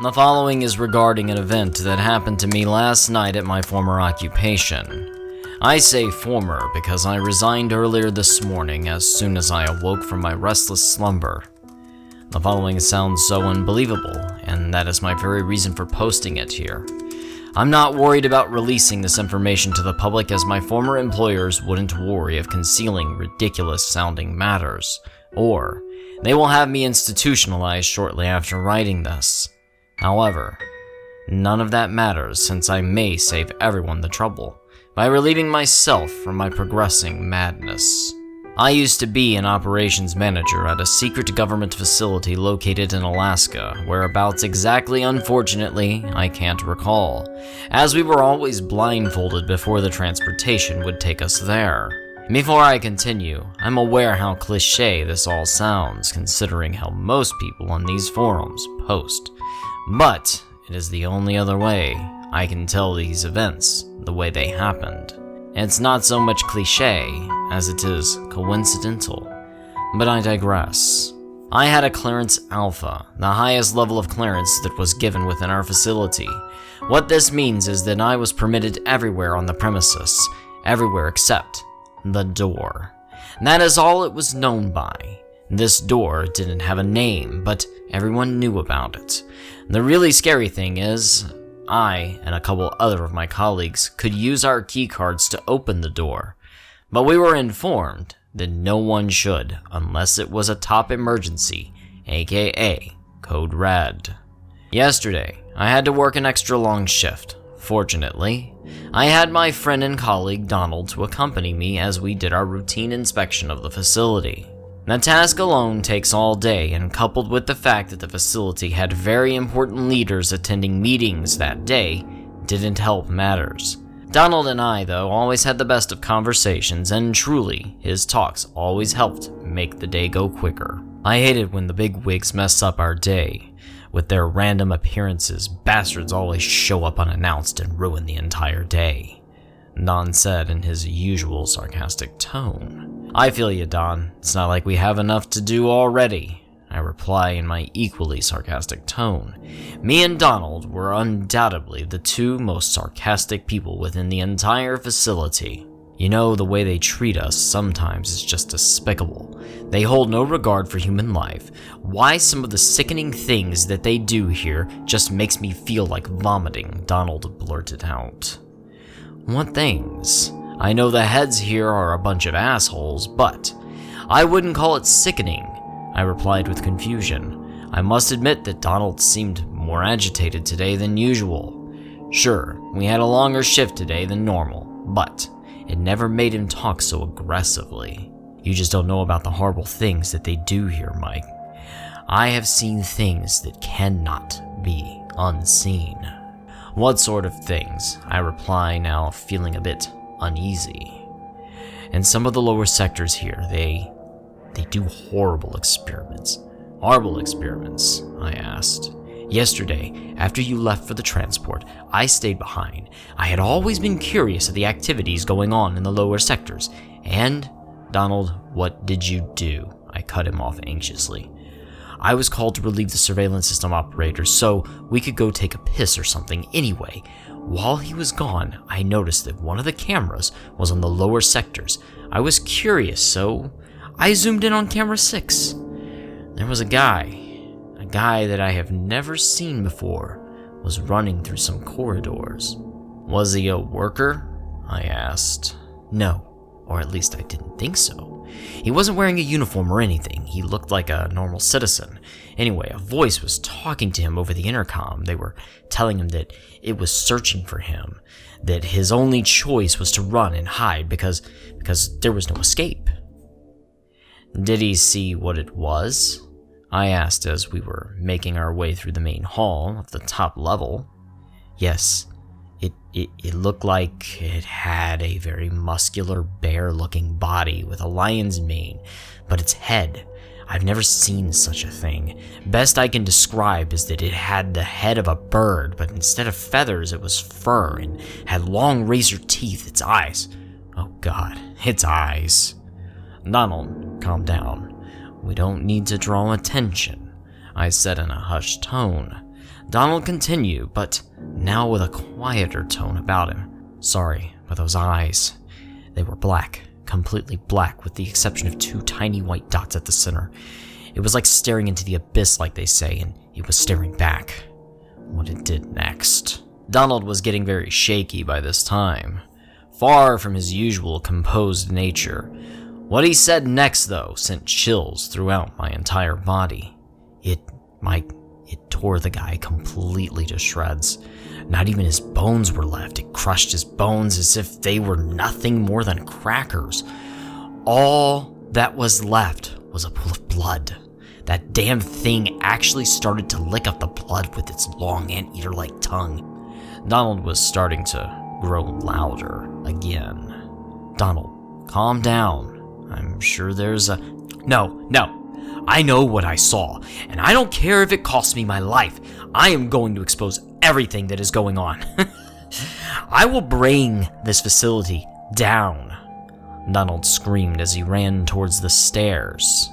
The following is regarding an event that happened to me last night at my former occupation. I say former because I resigned earlier this morning as soon as I awoke from my restless slumber. The following sounds so unbelievable, and that is my very reason for posting it here. I'm not worried about releasing this information to the public, as my former employers wouldn't worry of concealing ridiculous-sounding matters, or they will have me institutionalized shortly after writing this. However, none of that matters, since I may save everyone the trouble by relieving myself from my progressing madness. I used to be an operations manager at a secret government facility located in Alaska. Whereabouts exactly, unfortunately, I can't recall, as we were always blindfolded before the transportation would take us there. Before I continue, I'm aware how cliché this all sounds, considering how most people on these forums post. But it is the only other way I can tell these events the way they happened. It's not so much cliché as it is coincidental, but I digress. I had a clearance alpha, the highest level of clearance that was given within our facility. What this means is that I was permitted everywhere on the premises, everywhere except the door. That is all it was known by. This door didn't have a name, but everyone knew about it. The really scary thing is, I and a couple other of my colleagues could use our keycards to open the door, but we were informed that no one should unless it was a top emergency, aka Code Red. Yesterday, I had to work an extra long shift. Fortunately, I had my friend and colleague Donald to accompany me as we did our routine inspection of the facility. The task alone takes all day, and coupled with the fact that the facility had very important leaders attending meetings that day, didn't help matters. Donald and I, though, always had the best of conversations, and truly, his talks always helped make the day go quicker. I hate it when the bigwigs mess up our day. With their random appearances, bastards always show up unannounced and ruin the entire day, Don said in his usual sarcastic tone. I feel you, Don. It's not like we have enough to do already, I reply in my equally sarcastic tone. Me and Donald were undoubtedly the two most sarcastic people within the entire facility. You know, the way they treat us sometimes is just despicable. They hold no regard for human life. Why some of the sickening things that they do here just makes me feel like vomiting, Donald blurted out. What things? I know the heads here are a bunch of assholes, but I wouldn't call it sickening, I replied with confusion. I must admit that Donald seemed more agitated today than usual. Sure, we had a longer shift today than normal, but it never made him talk so aggressively. You just don't know about the horrible things that they do here, Mike. I have seen things that cannot be unseen. What sort of things? I reply, now feeling a bit uneasy. In some of the lower sectors here, they do horrible experiments. Horrible experiments, I asked. Yesterday, after you left for the transport, I stayed behind. I had always been curious of the activities going on in the lower sectors. And, Donald, what did you do? I cut him off anxiously. I was called to relieve the surveillance system operator so we could go take a piss or something anyway. While he was gone, I noticed that one of the cameras was on the lower sectors. I was curious, so I zoomed in on camera 6. There was a guy that I have never seen before, was running through some corridors. Was he a worker? I asked. No, or at least I didn't think so. He wasn't wearing a uniform or anything. He looked like a normal citizen. Anyway, a voice was talking to him over the intercom. They were telling him that it was searching for him, that his only choice was to run and hide because there was no escape. Did he see what it was? I asked as we were making our way through the main hall of the top level. Yes, it looked like it had a very muscular, bear-looking body with a lion's mane, but its head, I've never seen such a thing. Best I can describe is that it had the head of a bird, but instead of feathers it was fur and had long razor teeth. Its eyes, oh God, its eyes. Donald, calm down. We don't need to draw attention, I said in a hushed tone. Donald continued, but now with a quieter tone about him. "Sorry, but those eyes, they were black, completely black, with the exception of 2 tiny white dots at the center. It was like staring into the abyss, like they say, and he was staring back. What it did next." Donald was getting very shaky by this time, far from his usual composed nature. What he said next, though, sent chills throughout my entire body. It tore the guy completely to shreds. Not even his bones were left. It crushed his bones as if they were nothing more than crackers. All that was left was a pool of blood. That damn thing actually started to lick up the blood with its long anteater-like tongue. Donald was starting to grow louder again. "Donald, calm down. I'm sure there's a..." No. I know what I saw, and I don't care if it costs me my life. I am going to expose everything that is going on. I will bring this facility down," Donald screamed as he ran towards the stairs.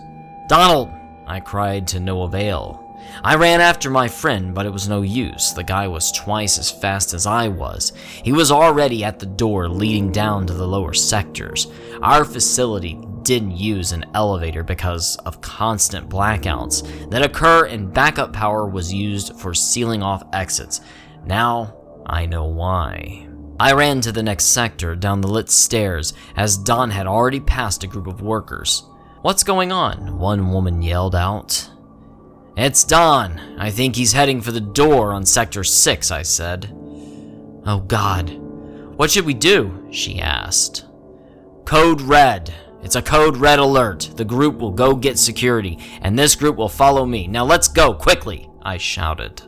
"Donald!" I cried to no avail. I ran after my friend, but it was no use. The guy was twice as fast as I was. He was already at the door leading down to the lower sectors. Our facility didn't use an elevator because of constant blackouts that occur, and backup power was used for sealing off exits. Now I know why. I ran to the next sector down the lit stairs as Don had already passed a group of workers. "What's going on?" one woman yelled out. "It's Don. I think he's heading for the door on Sector 6, I said. "Oh God. What should we do?" she asked. "Code Red. It's a Code Red alert. The group will go get security, and this group will follow me. Now let's go, quickly," I shouted.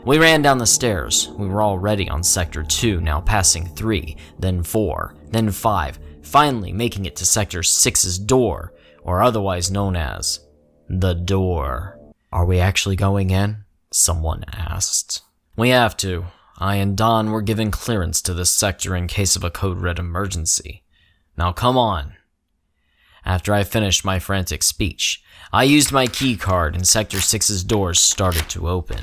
We ran down the stairs. We were already on Sector 2, now passing 3, then 4, then 5, finally making it to Sector 6's door, or otherwise known as the door. "Are we actually going in?" someone asked. "We have to. I and Don were given clearance to this sector in case of a Code Red emergency. Now come on." After I finished my frantic speech, I used my key card and Sector 6's doors started to open.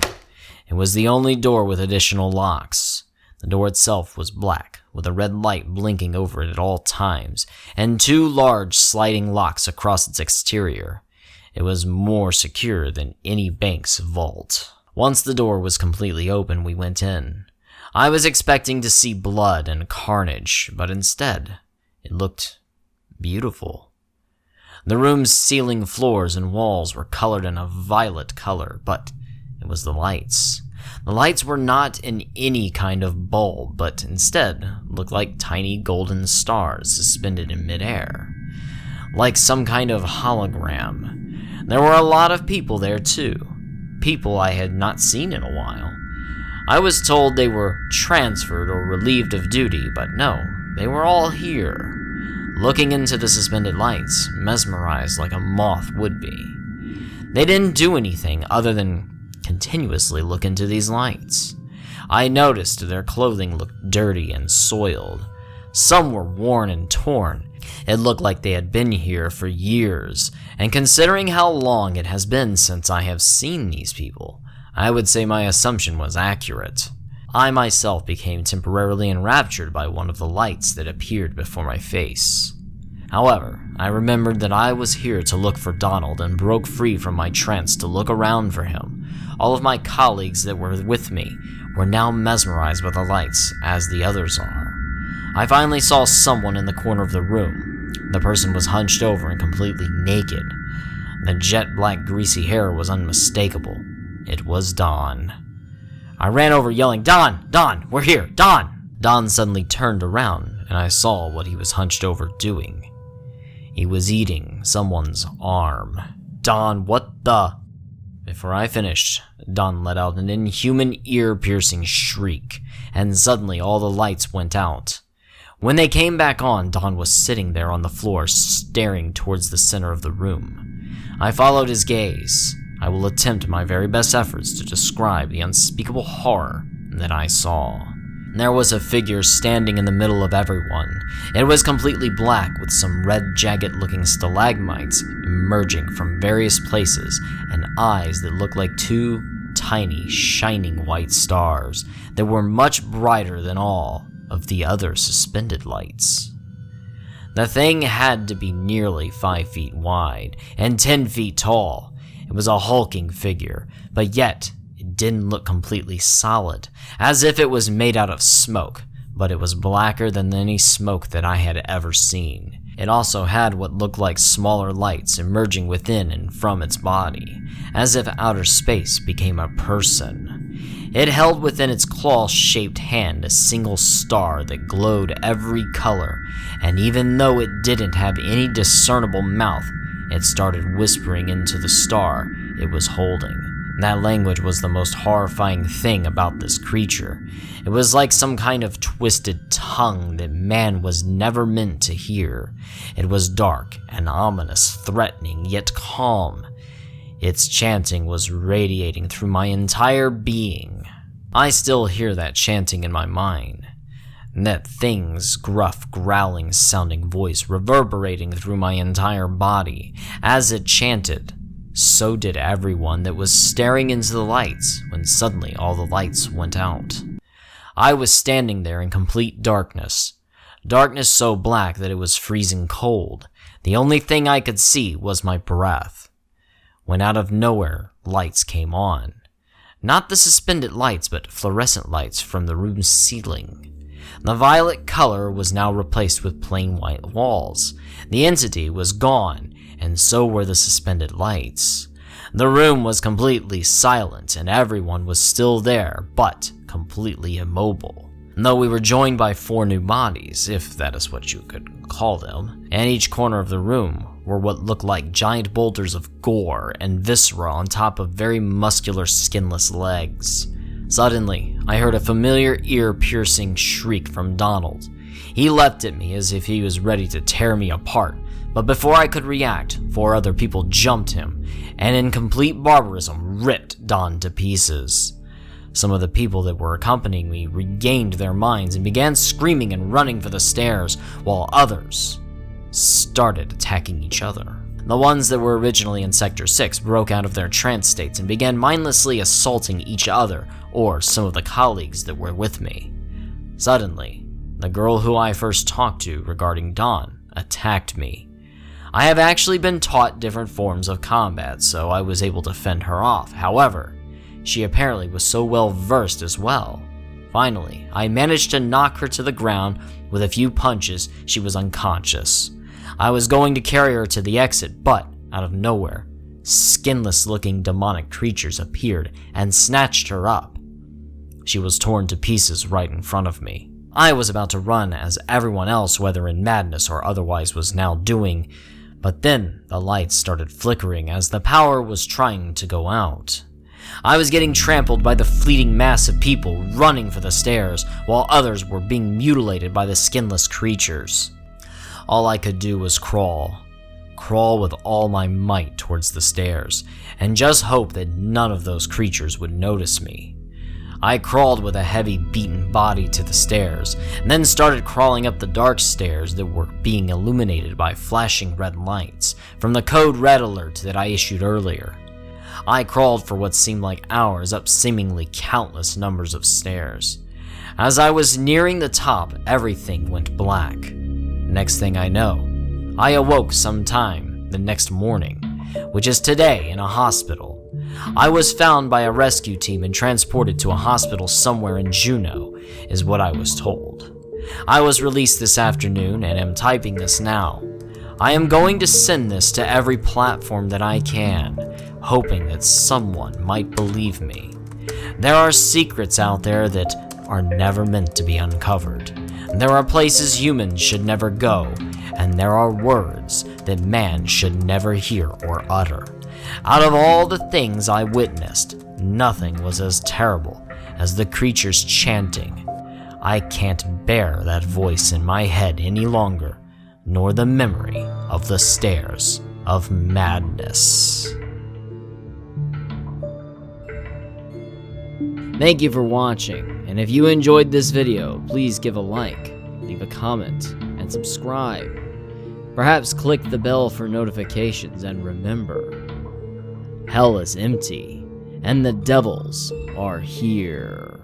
It was the only door with additional locks. The door itself was black, with a red light blinking over it at all times, and 2 large sliding locks across its exterior. It was more secure than any bank's vault. Once the door was completely open, we went in. I was expecting to see blood and carnage, but instead, it looked beautiful. The room's ceiling, floors, and walls were colored in a violet color, but it was the lights. The lights were not in any kind of bulb, but instead looked like tiny golden stars suspended in midair, like some kind of hologram. There were a lot of people there too, people I had not seen in a while. I was told they were transferred or relieved of duty, but no, they were all here, looking into the suspended lights, mesmerized like a moth would be. They didn't do anything other than continuously look into these lights. I noticed their clothing looked dirty and soiled. Some were worn and torn. It looked like they had been here for years, and considering how long it has been since I have seen these people, I would say my assumption was accurate. I myself became temporarily enraptured by one of the lights that appeared before my face. However, I remembered that I was here to look for Donald and broke free from my trance to look around for him. All of my colleagues that were with me were now mesmerized by the lights, as the others are. I finally saw someone in the corner of the room. The person was hunched over and completely naked. The jet-black greasy hair was unmistakable. It was Don. I ran over yelling, "Don! Don! We're here! Don!" Don suddenly turned around, and I saw what he was hunched over doing. He was eating someone's arm. "Don, what the..." Before I finished, Don let out an inhuman, ear-piercing shriek, and suddenly all the lights went out. When they came back on, Don was sitting there on the floor, staring towards the center of the room. I followed his gaze. I will attempt my very best efforts to describe the unspeakable horror that I saw. There was a figure standing in the middle of everyone. It was completely black, with some red, jagged-looking stalagmites emerging from various places, and eyes that looked like 2 tiny, shining white stars that were much brighter than all of the other suspended lights. The thing had to be nearly 5 feet wide and 10 feet tall. It was a hulking figure, but yet it didn't look completely solid, as if it was made out of smoke, but it was blacker than any smoke that I had ever seen. It also had what looked like smaller lights emerging within and from its body, as if outer space became a person. It held within its claw-shaped hand a single star that glowed every color, and even though it didn't have any discernible mouth, it started whispering into the star it was holding. That language was the most horrifying thing about this creature. It was like some kind of twisted tongue that man was never meant to hear. It was dark and ominous, threatening, yet calm. Its chanting was radiating through my entire being. I still hear that chanting in my mind. That thing's gruff, growling sounding voice reverberating through my entire body. As it chanted, so did everyone that was staring into the lights when suddenly all the lights went out. I was standing there in complete darkness. Darkness so black that it was freezing cold. The only thing I could see was my breath. When out of nowhere, lights came on. Not the suspended lights, but fluorescent lights from the room's ceiling. The violet color was now replaced with plain white walls. The entity was gone, and so were the suspended lights. The room was completely silent, and everyone was still there, but completely immobile. Though we were joined by 4 new bodies, if that is what you could call them, and each corner of the room were what looked like giant boulders of gore and viscera on top of very muscular, skinless legs. Suddenly, I heard a familiar ear-piercing shriek from Donald. He leapt at me as if he was ready to tear me apart, but before I could react, 4 other people jumped him, and in complete barbarism ripped Don to pieces. Some of the people that were accompanying me regained their minds and began screaming and running for the stairs, while others started attacking each other. The ones that were originally in Sector 6 broke out of their trance states and began mindlessly assaulting each other or some of the colleagues that were with me. Suddenly, the girl who I first talked to regarding Dawn attacked me. I have actually been taught different forms of combat, so I was able to fend her off. However, she apparently was so well versed as well. Finally, I managed to knock her to the ground. With a few punches, she was unconscious. I was going to carry her to the exit, but out of nowhere, skinless-looking demonic creatures appeared and snatched her up. She was torn to pieces right in front of me. I was about to run as everyone else, whether in madness or otherwise, was now doing, but then the lights started flickering as the power was trying to go out. I was getting trampled by the fleeting mass of people running for the stairs, while others were being mutilated by the skinless creatures. All I could do was crawl with all my might towards the stairs, and just hope that none of those creatures would notice me. I crawled with a heavy, beaten body to the stairs, and then started crawling up the dark stairs that were being illuminated by flashing red lights from the code red alert that I issued earlier. I crawled for what seemed like hours up seemingly countless numbers of stairs. As I was nearing the top, everything went black. Next thing I know, I awoke sometime the next morning, which is today, in a hospital. I was found by a rescue team and transported to a hospital somewhere in Juneau, is what I was told. I was released this afternoon and am typing this now. I am going to send this to every platform that I can, hoping that someone might believe me. There are secrets out there that are never meant to be uncovered. There are places humans should never go, and there are words that man should never hear or utter. Out of all the things I witnessed, nothing was as terrible as the creatures chanting. I can't bear that voice in my head any longer, nor the memory of the stairs of madness. Thank you for watching, and if you enjoyed this video, please give a like, leave a comment, and subscribe. Perhaps click the bell for notifications, and remember, hell is empty, and the devils are here.